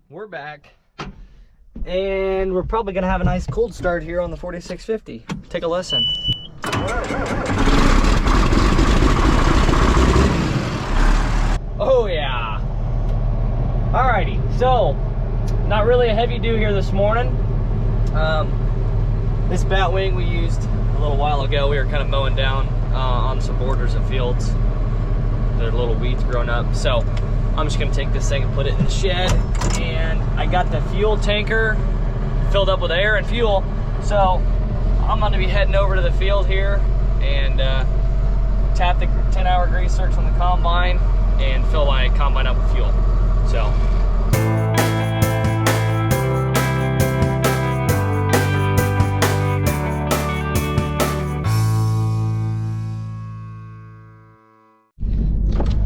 we're back. And we're probably gonna have a nice cold start here on the 4650. Take a listen. Oh yeah. Alrighty, so not really a heavy dew here this morning. This bat wing we used a little while ago. We were kind of mowing down on some borders of fields. There are little weeds growing up. So I'm just gonna take this thing and put it in the shed. And I got the fuel tanker filled up with air and fuel. So I'm gonna be heading over to the field here and tap the 10-hour grease zerks on the combine and fill my combine up with fuel. So.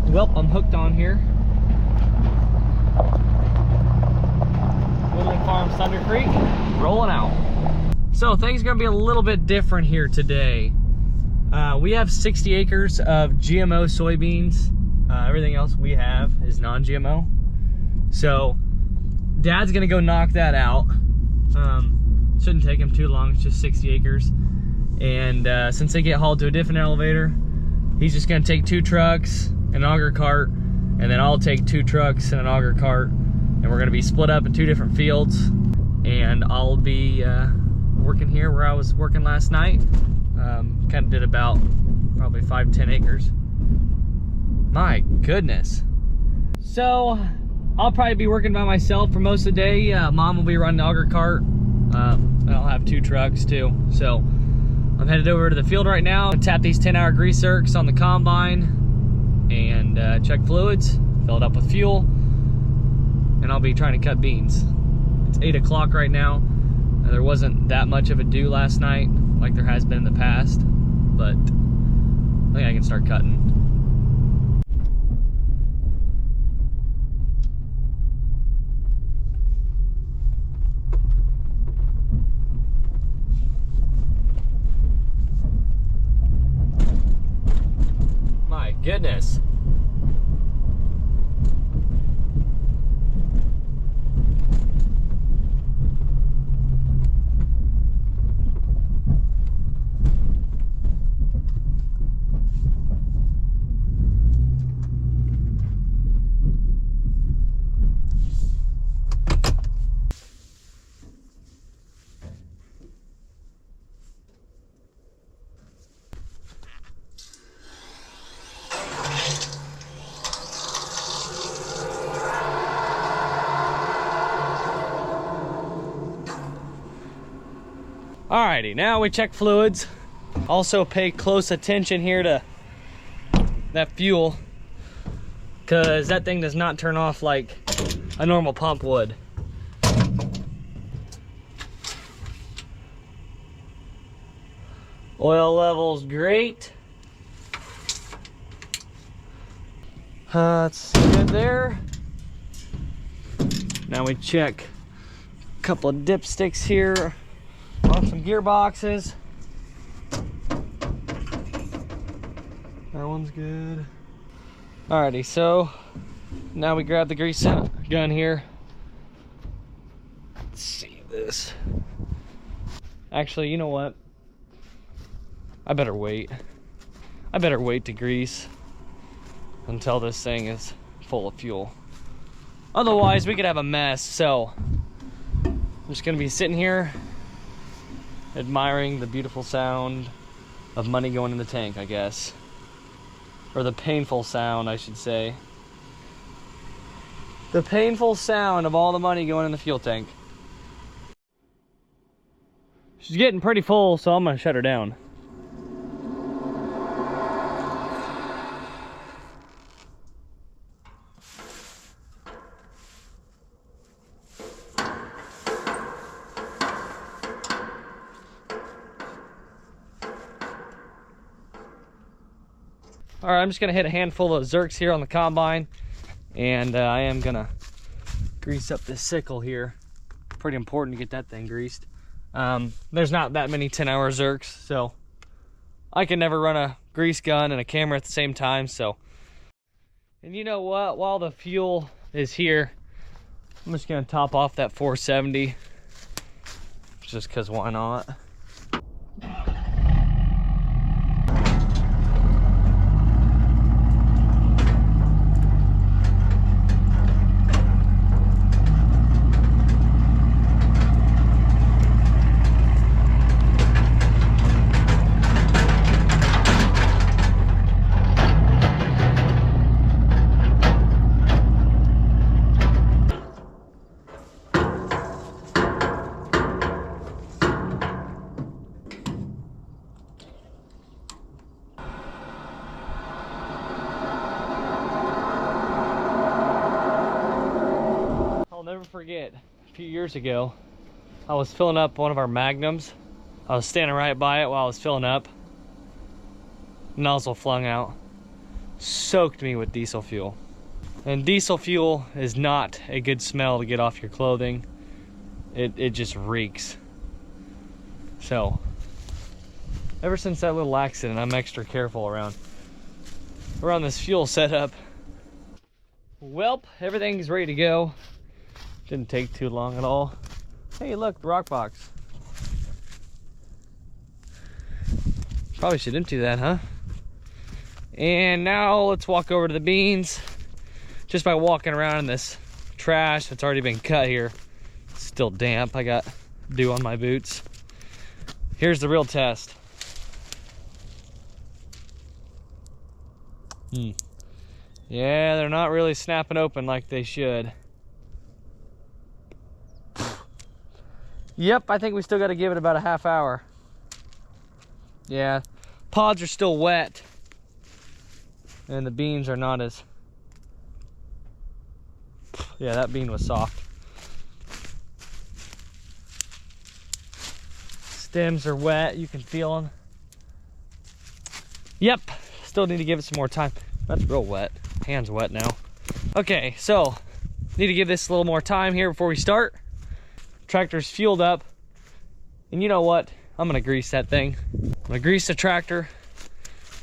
Well, I'm hooked on here. Woodland Farms Thunder Creek, rolling out. So things are gonna be a little bit different here today. We have 60 acres of GMO soybeans. Everything else we have is non-GMO. So Dad's gonna go knock that out. Shouldn't take him too long, it's just 60 acres. And since they get hauled to a different elevator, he's just gonna take 2 trucks, an auger cart, and then I'll take 2 trucks and an auger cart, and we're gonna be split up in 2 different fields. And I'll be working here where I was working last night. Kind of did about probably 5-10 acres. My goodness. So I'll probably be working by myself for most of the day. Mom will be running the auger cart. And I'll have 2 trucks too. So I'm headed over to the field right now and tap these 10-hour grease zerks on the combine and check fluids, fill it up with fuel, and I'll be trying to cut beans. It's 8 o'clock right now. There wasn't that much of a dew last night like there has been in the past, but I think I can start cutting. My goodness. Alrighty, now we check fluids. Also pay close attention here to that fuel, because that thing does not turn off like a normal pump would. Oil level's great. That's good there. Now we check a couple of dipsticks here on some gearboxes. That one's good. Alrighty, so now we grab the grease gun here. Let's see this. Actually, you know what? I better wait. I better wait to grease until this thing is full of fuel. Otherwise, we could have a mess. So I'm just gonna be sitting here admiring the beautiful sound of money going in the tank, I guess. Or the painful sound, I should say. The painful sound of all the money going in the fuel tank. She's getting pretty full, so I'm gonna shut her down. All right, I'm just gonna hit a handful of zerks here on the combine, and I am gonna grease up this sickle here. Pretty important to get that thing greased. There's not that many 10-hour zerks, so I can never run a grease gun and a camera at the same time. So, and you know what? While the fuel is here, I'm just gonna top off that 470 just because why not? Never forget, a few years ago, I was filling up one of our Magnums. I was standing right by it while I was filling up. Nozzle flung out. Soaked me with diesel fuel. And diesel fuel is not a good smell to get off your clothing. It just reeks. So, ever since that little accident, I'm extra careful around this fuel setup. Welp, everything's ready to go. Didn't take too long at all. Hey, look, the rock box. Probably should empty that, huh? And now let's walk over to the beans. Just by walking around in this trash that's already been cut here. It's still damp. I got dew on my boots. Here's the real test. Yeah, they're not really snapping open like they should. Yep, I think we still got to give it about a half hour. Yeah, pods are still wet. And the beans are not as... Yeah, that bean was soft. Stems are wet, you can feel them. Yep, still need to give it some more time. That's real wet. Hand's wet now. Okay, so need to give this a little more time here before we start. Tractor's fueled up, and you know what? I'm gonna grease that thing. I'm gonna grease the tractor.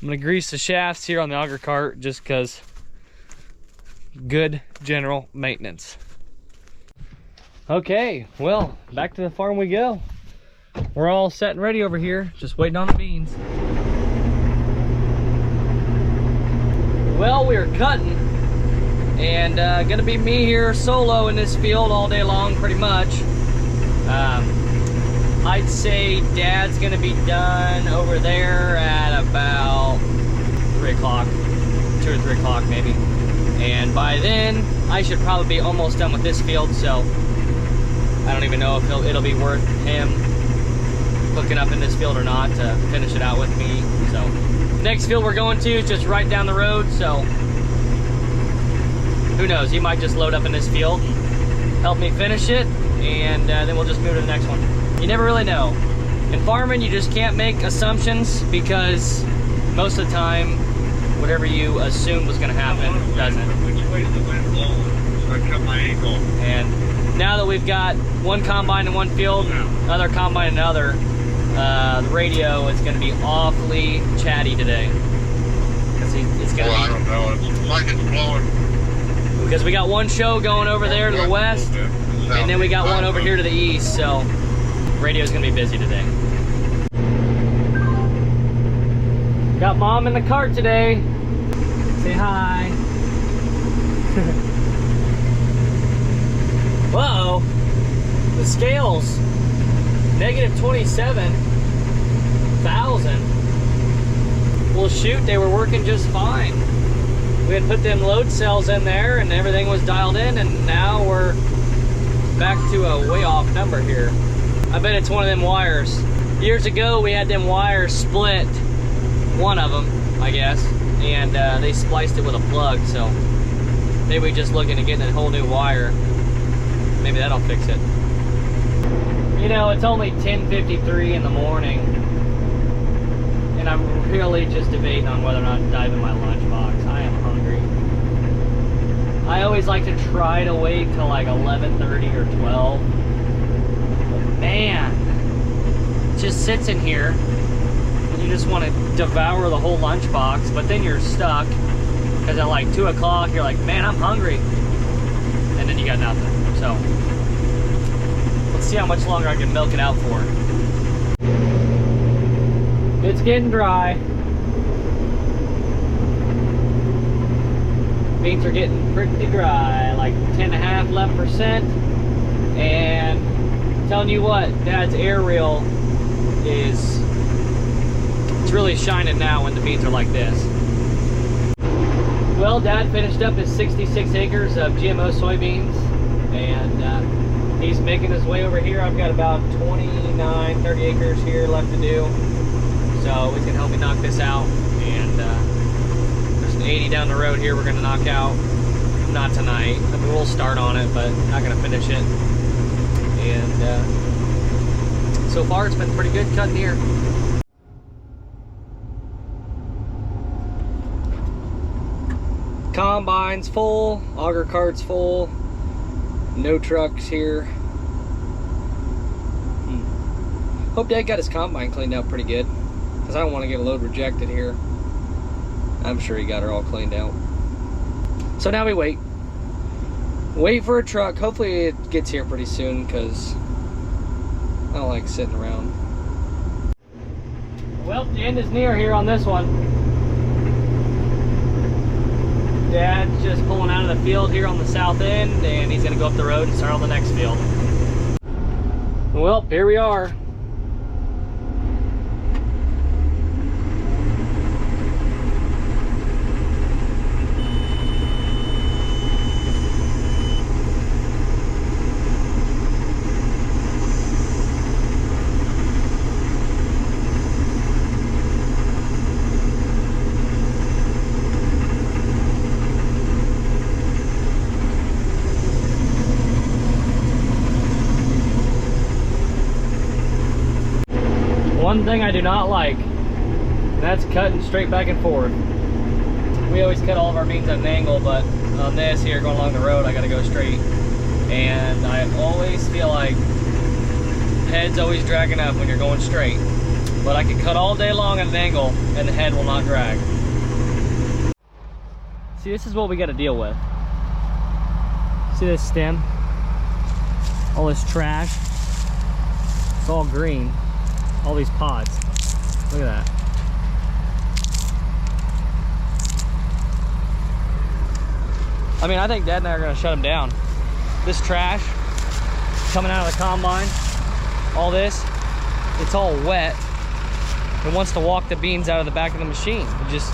I'm gonna grease the shafts here on the auger cart just because good general maintenance. Okay, well, back to the farm we go. We're all set and ready over here, just waiting on the beans. Well, we're cutting, and gonna be me here solo in this field all day long, pretty much. I'd say Dad's gonna be done over there at about 3 o'clock, 2 or 3 o'clock maybe. And by then, I should probably be almost done with this field, so I don't even know if it'll be worth him hooking up in this field or not to finish it out with me. So, next field we're going to is just right down the road, so who knows, he might just load up in this field, help me finish it, and then we'll just move to the next one. You never really know. In farming, you just can't make assumptions because most of the time, whatever you assumed was gonna happen doesn't. And now that we've got one combine in one field, another combine in another, the radio is gonna be awfully chatty today. It's gonna I don't know, it's like it's blowing. Because we got one show going over there to the west, and then we got one over here to the east, so radio's gonna be busy today. Got Mom in the cart today. Say hi. Whoa, the scales, negative 27,000. Well shoot, they were working just fine. We had put them load cells in there and everything was dialed in, and now we're back to a way off number here. I bet it's one of them wires. Years ago we had them wires split, one of them I guess, and they spliced it with a plug, so maybe we're just looking at getting a whole new wire. Maybe that'll fix it. You know, it's only 10:53 in the morning, and I'm really just debating on whether or not to dive in my lunchbox. I am hungry. I always like to try to wait till like 11:30 or 12. But man, it just sits in here, and you just want to devour the whole lunchbox, but then you're stuck, because at like 2 o'clock, you're like, man, I'm hungry. And then you got nothing. So let's see how much longer I can milk it out for. It's getting dry. Beans are getting pretty dry, like 10.5, 11%. And I'm telling you what, Dad's air reel it's really shining now when the beans are like this. Well, Dad finished up his 66 acres of GMO soybeans, and he's making his way over here. I've got about 29, 30 acres here left to do. So he's gonna help me knock this out, and there's an 80 down the road here we're gonna knock out. Not tonight. I mean, we'll start on it, but not gonna finish it. And so far it's been pretty good cutting here. Combine's full, auger cart's full, no trucks here. Hope Dad got his combine cleaned out pretty good, because I don't want to get a load rejected here. I'm sure he got her all cleaned out. So now we wait. Wait for a truck. Hopefully it gets here pretty soon, because I don't like sitting around. Well, the end is near here on this one. Dad's just pulling out of the field here on the south end, and he's gonna go up the road and start on the next field. Well, here we are. One thing I do not like, and that's cutting straight back and forth. We always cut all of our beans at an angle, but on this here, going along the road, I gotta go straight. And I always feel like head's always dragging up when you're going straight. But I can cut all day long at an angle, and the head will not drag. See, this is what we gotta deal with. See this stem? All this trash. It's all green. All these pods. Look at that. I mean, I think Dad and I are gonna shut them down. This trash coming out of the combine, all this, it's all wet. It wants to walk the beans out of the back of the machine. It just,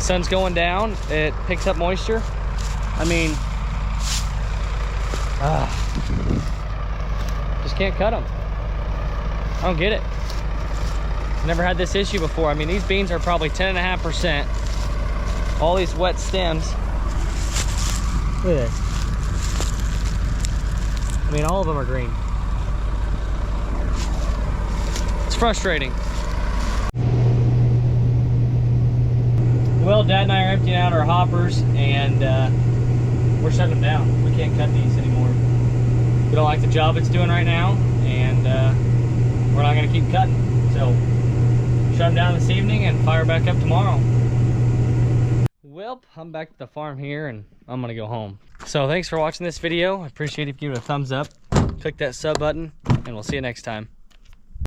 sun's going down, it picks up moisture. I mean, just can't cut them. I don't get it. Never had this issue before. I mean, these beans are probably 10.5%. All these wet stems. Look at this. I mean, all of them are green. It's frustrating. Well, Dad and I are emptying out our hoppers, and we're shutting them down. We can't cut these anymore. We don't like the job it's doing right now, and we're not going to keep cutting. So shut them down this evening and fire back up tomorrow. Well, I'm back at the farm here, and I'm going to go home. So thanks for watching this video. I appreciate it if you give it a thumbs up. Click that sub button, and we'll see you next time.